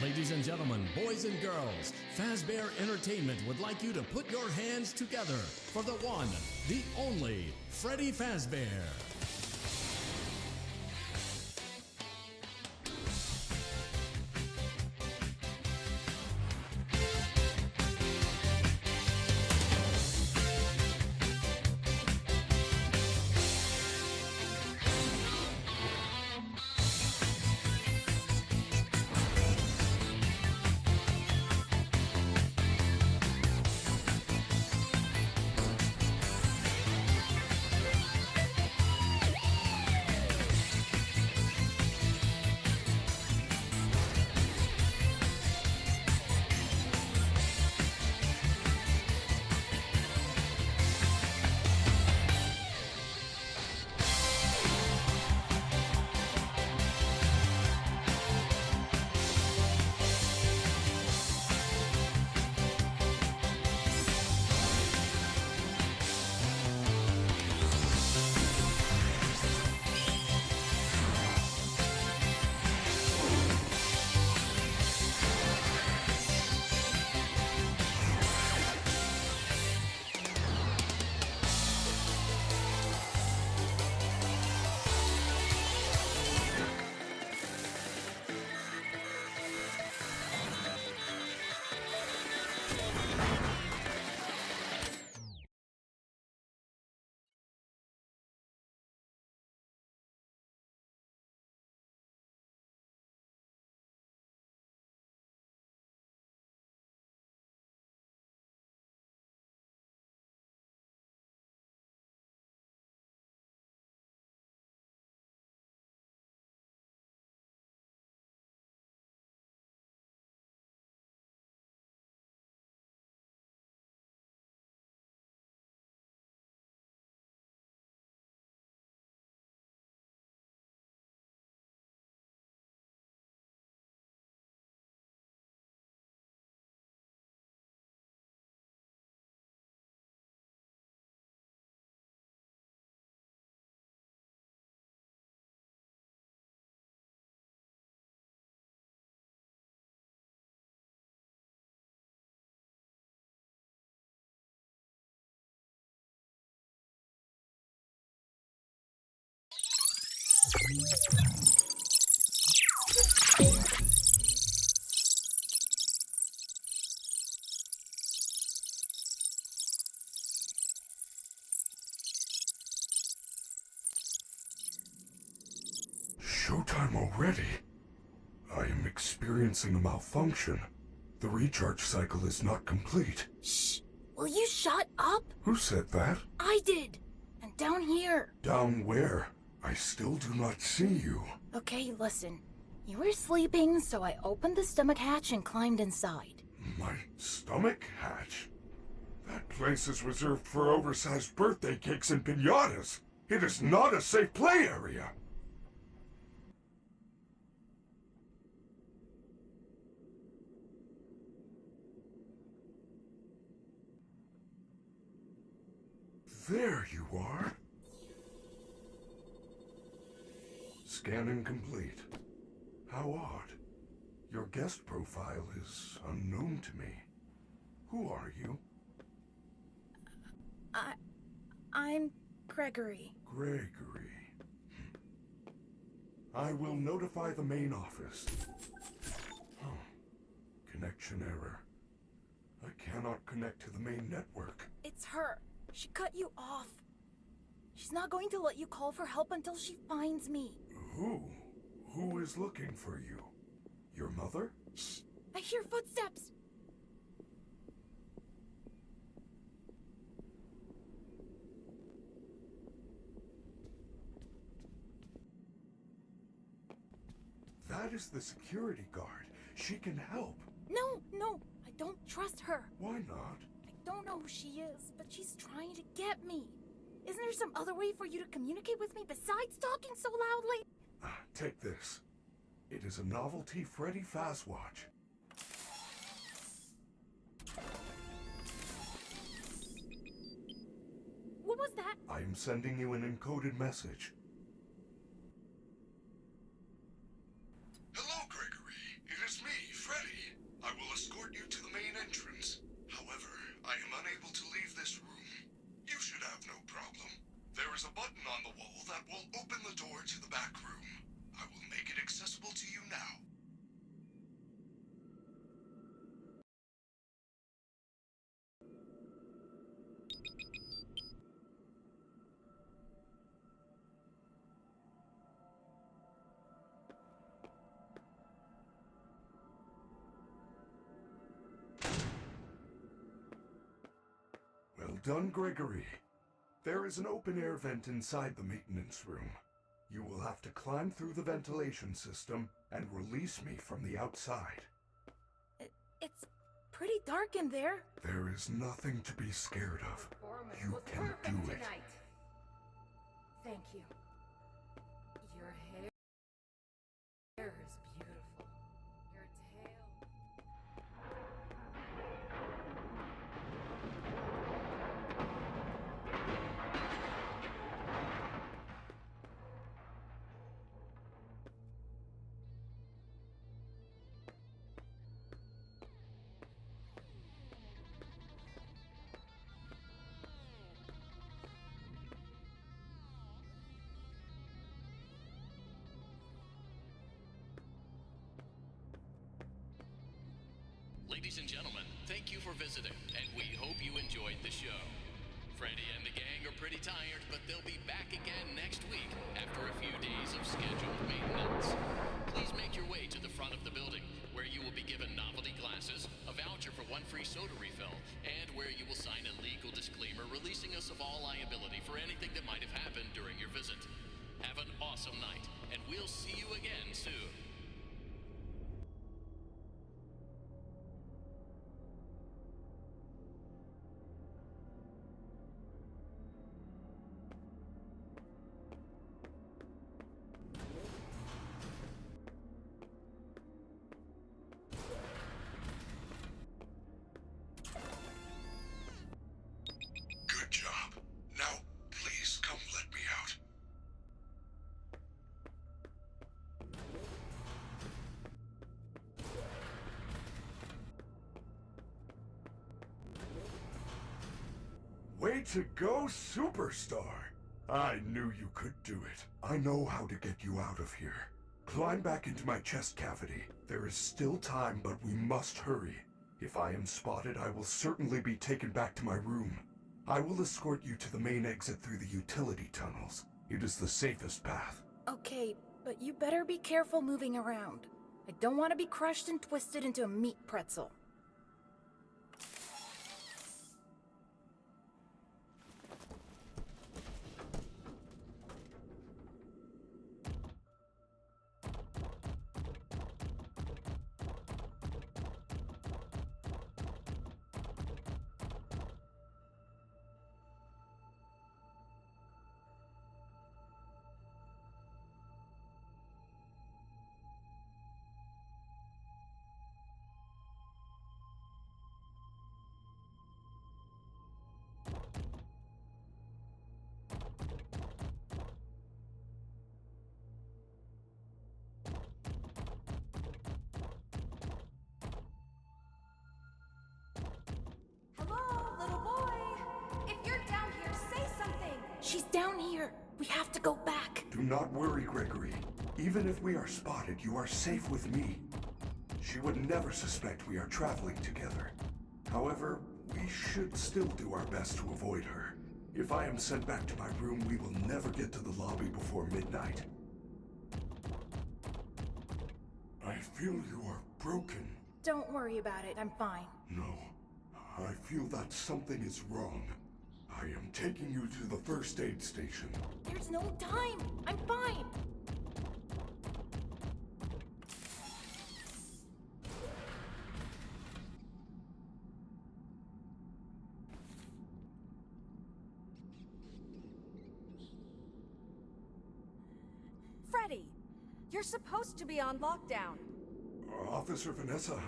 Ladies and gentlemen, boys and girls, Fazbear Entertainment would like you to put your hands together for the one, the only, Freddy Fazbear. Showtime already? I am experiencing a malfunction. The recharge cycle is not complete. Shh! Will you shut up? Who said that? I did! And down here. Down where? I still do not see you. Okay, listen. You were sleeping, so I opened the stomach hatch and climbed inside. My stomach hatch? That place is reserved for oversized birthday cakes and piñatas. It is not a safe play area. There you are. Scanning complete. How odd. Your guest profile is unknown to me. Who are you? I'm Gregory. Gregory. I will notify the main office. Oh, connection error. I cannot connect to the main network. It's her. She cut you off. She's not going to let you call for help until she finds me. Who? Who is looking for you? Your mother? Shh! I hear footsteps! That is the security guard. She can help. No, I don't trust her. Why not? I don't know who she is, but she's trying to get me. Isn't there some other way for you to communicate with me besides talking so loudly? Take this. It is a novelty Freddy Fazwatch. What was that? I am sending you an encoded message. Hello, Gregory. It is me, Freddy. done, Gregory. There is an open-air vent inside the maintenance room. You will have to climb through the ventilation system and release me from the outside. It's pretty dark in there. There is nothing to be scared of. You can do it. Thank you. Your hair is beautiful. Your tail. Ladies and gentlemen, thank you for visiting, and we hope you enjoyed the show. Freddy and the gang are pretty tired, but they'll be back again next week after a few days of scheduled maintenance. Please make your way to the front of the building, where you will be given novelty glasses, a voucher for one free soda refill, and where you will sign a legal disclaimer releasing us of all liability for anything that might have happened during your visit. Have an awesome night, and we'll see you again soon. Good job. Now, please come let me out. Way to go, superstar! I knew you could do it. I know how to get you out of here. Climb back into my chest cavity. There is still time, but we must hurry. If I am spotted, I will certainly be taken back to my room. I will escort you to the main exit through the utility tunnels. It is the safest path. Okay, but you better be careful moving around. I don't want to be crushed and twisted into a meat pretzel. She's down here. We have to go back. Do not worry, Gregory. Even if we are spotted, you are safe with me. She would never suspect we are traveling together. However, we should still do our best to avoid her. If I am sent back to my room, we will never get to the lobby before midnight. I feel you are broken. Don't worry about it. I'm fine. No, I feel that something is wrong. I am taking you to the first aid station. There's no time. I'm fine. Freddy, you're supposed to be on lockdown. Officer Vanessa,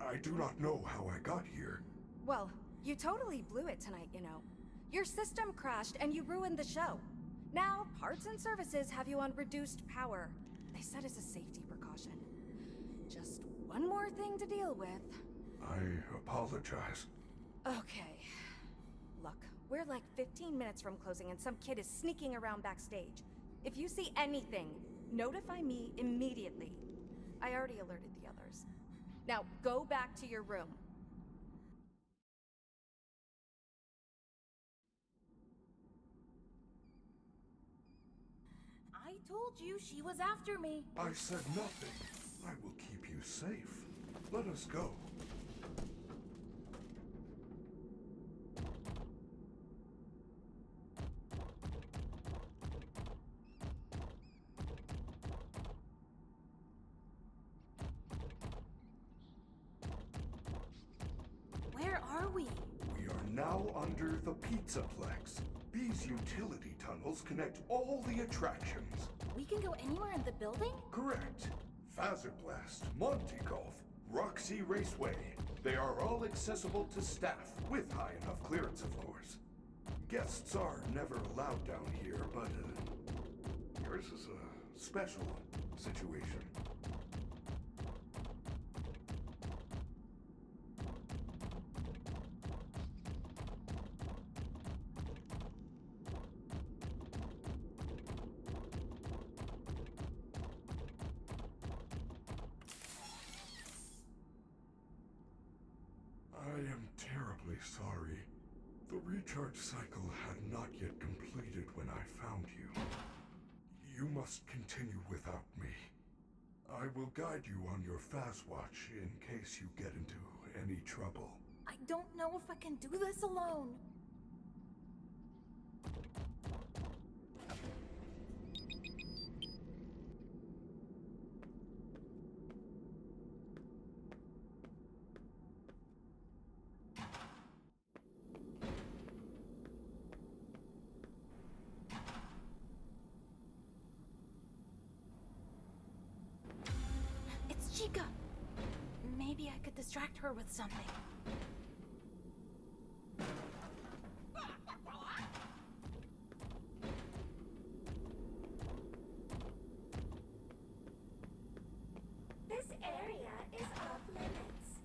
I do not know how I got here. Well, you totally blew it tonight, you know. Your system crashed and you ruined the show. Now, parts and services have you on reduced power. They said as a safety precaution. Just one more thing to deal with. I apologize. Okay. Look, we're like 15 minutes from closing and some kid is sneaking around backstage. If you see anything, notify me immediately. I already alerted the others. Now, go back to your room. I told you she was after me. I said nothing. I will keep you safe. Let us go. now under the Pizzaplex. These utility tunnels connect all the attractions. We can go anywhere in the building? Correct. Fazerblast, Monte Golf, Roxy Raceway. They are all accessible to staff, with high enough clearance, of course. Guests are never allowed down here, but yours is a special situation. I am terribly sorry. The recharge cycle had not yet completed when I found you. You must continue without me. I will guide you on your Fazwatch in case you get into any trouble. I don't know if I can do this alone. It's Chica. Maybe I could distract her with something. This area is off limits.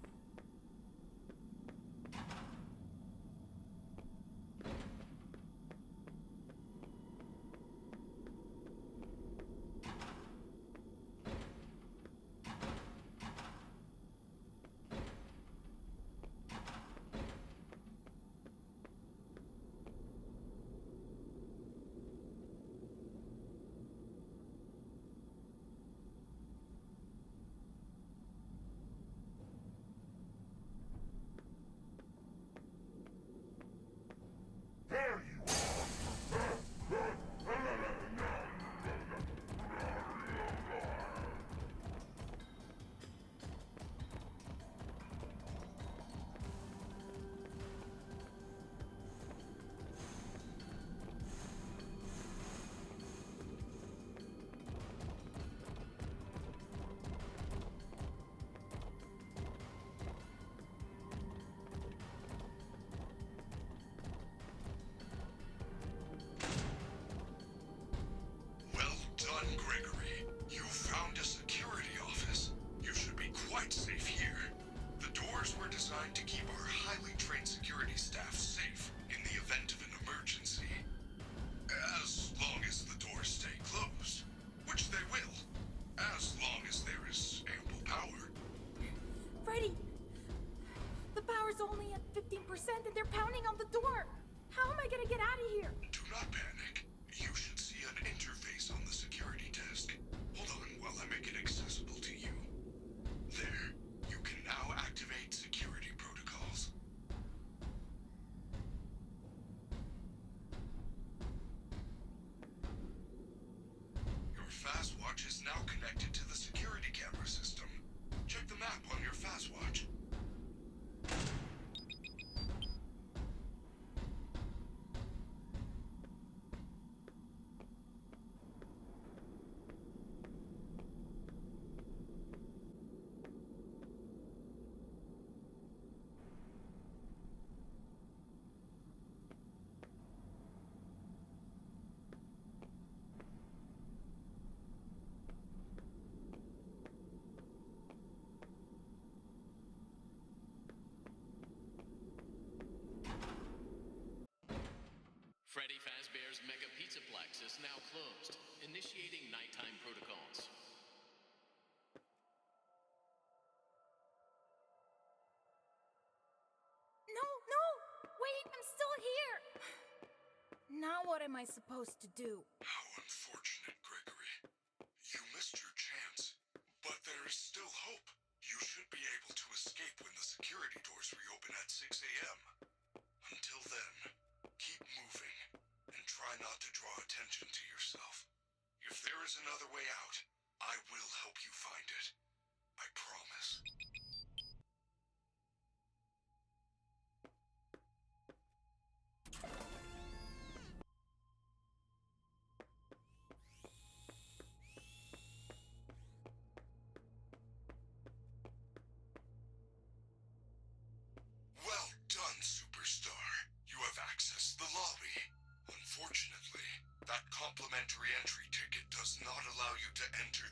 There you Well done, Gregory. You found a security office. You should be quite safe here. The doors were designed to keep our highly trained security staff safe in the event of an emergency. As long as the doors stay closed, which they will, as long as there is ample power. Freddy! The power's only at 15% and they're pounding on the door! How am I gonna get out of here? Do not panic. You should see an interface on the security desk. Hold on while I make it accessible to you. There. You can now activate security protocols. Your Fazwatch is now connected to the security camera system. Check the map on your Fazwatch. Freddy Fazbear's Mega Pizzaplex is now closed. Initiating nighttime protocols. No, no! Wait, I'm still here! Now what am I supposed to do? How unfortunate, Gregory. You missed your chance. But there is still hope. You should be able to escape when the security doors reopen at 6 a.m. Until then, keep moving and try not to draw attention to yourself. If there is another way out, I will help you find it. I promise. Enter